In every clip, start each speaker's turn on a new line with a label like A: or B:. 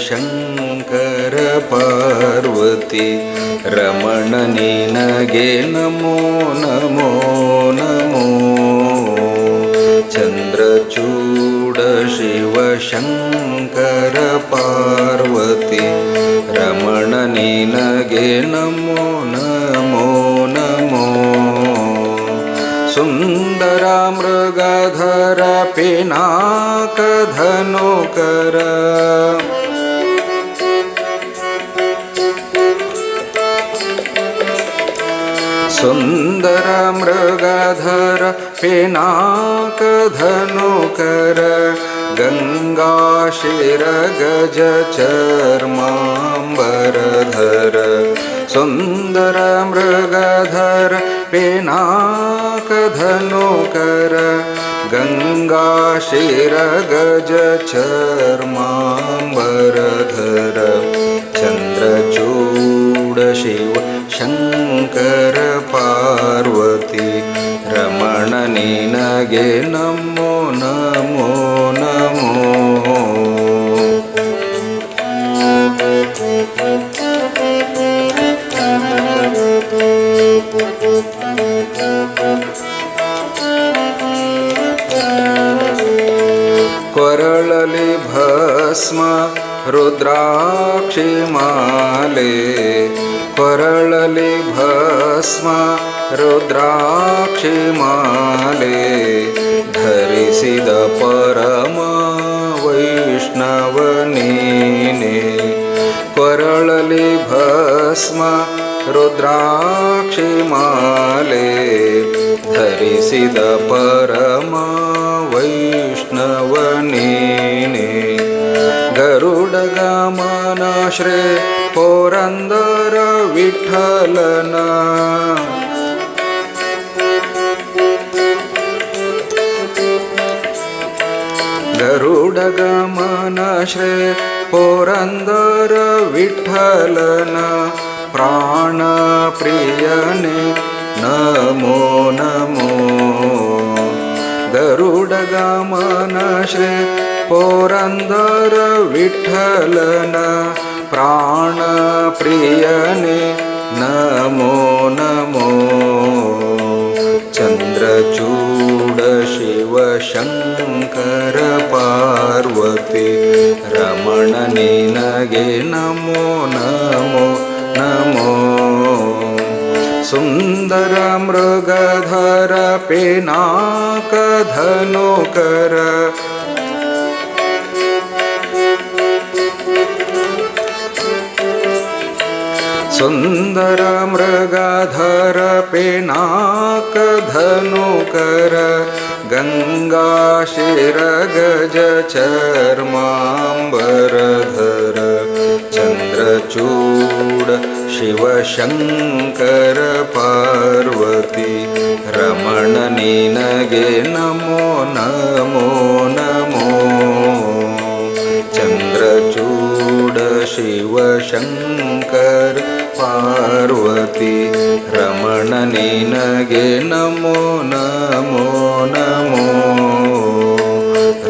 A: ಶಂಕರ ಪಾರ್ವತಿ ರಮಣ ನಿನಗೆ ನಮೋ ನಮೋ ನಮೋ. ಚಂದ್ರಚೂಡ ಶಿವ ಶಂಕರ ಪಾರ್ವತಿ ರಮಣ ನಿನಗೆ ನಮೋ ನಮೋ ನಮೋ. ಸುಂದರ ಮೃಗಧರ ಪಿನಾಕ ಧನುಕರ ಸುಂದರ ಮೃಗಧರ ಪಿನಾಕ ಧನುಕರ ಗಂಗಾಶಿರ ಗಜ ಚರ್ಮಾಂಬರಧರ. ಸುಂದರ ಮೃಗಧರ ಪಿನಾಕ ಧನುಕರ ಗಂಗಾಶಿರ ಗಜ ಚರ್ಮಾಂಬರಧರ. ಚಂದ್ರಚೂಡ ಶಿವ ಶಂಕರ ಪಾರ್ವತಿ ರಮಣ ನಿನಗೆ ನಮೋ ನಮೋ ನಮೋ. ಕೊರಳಲಿ ಭಸ್ಮ ರುದ್ರಾಕ್ಷಿ ಮಾಲೆ ಕೊರಳಲಿ ಭಸ್ಮ ರುದ್ರಾಕ್ಷಿ ಮಾಲೆ ಧರಿಸಿದ ಪರಮ ವೈಷ್ಣವ ನೀನೆ. ಕೊರಳಲಿ ಭಸ್ಮ ರುದ್ರಾಕ್ಷಿ ಮಾಲೆ ಧರಿಸಿದ ಪರಮ ವೈಷ್ಣವ ನೀನೆ. ಗರುಡ ಗಮನ ಶ್ರೀ ಪುರಂದರ ವಿಠಲನ ಗರುಡ ಗಮನ ಶ್ರೀ ಪುರಂದರ ವಿಠಲನ ಪ್ರಾಣ ಪ್ರಿಯನೆ ನಮೋ ನಮೋ. ಗರುಡ ಗಮನ ಶ್ರೀ ಪುರಂದರ ವಿಠಲನ ಪ್ರಾಣ ಪ್ರಿಯನೆ ನಮೋ ನಮೋ. ಚಂದ್ರಚೂಡ ಶಿವ ಶಂಕರ ಪಾರ್ವತಿ ರಮಣ ನಿನಗೆ ನಮೋ ನಮೋ ನಮೋ. ಸುಂದರ ಮೃಗಧರ ಪಿನಾಕ ಧನುಕರ ಸುಂದರ ಮೃಗಧರ ಪಿನಾಕ ಧನುಕರ ಗಂಗಾಶಿರ ಗಜ ಚರ್ಮಾಂಬರಧರ. ಚಂದ್ರಚೂಡ ಶಿವ ಶಂಕರ ಪಾರ್ವತಿ ರಮಣ ನಿನಗೆ ನಮೋ ನಮೋ ನಮೋ. ಚಂದ್ರಚೂಡ ಶಿವ ಶಂಕರ ಪಾರ್ವತಿ ರಮಣ ನಿನಗೆ ನಮೋ ನಮೋ ನಮೋ.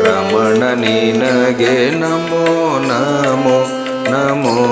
A: ರಮಣ ನಿನಗೆ ನಮೋ ನಮೋ ನಮೋ.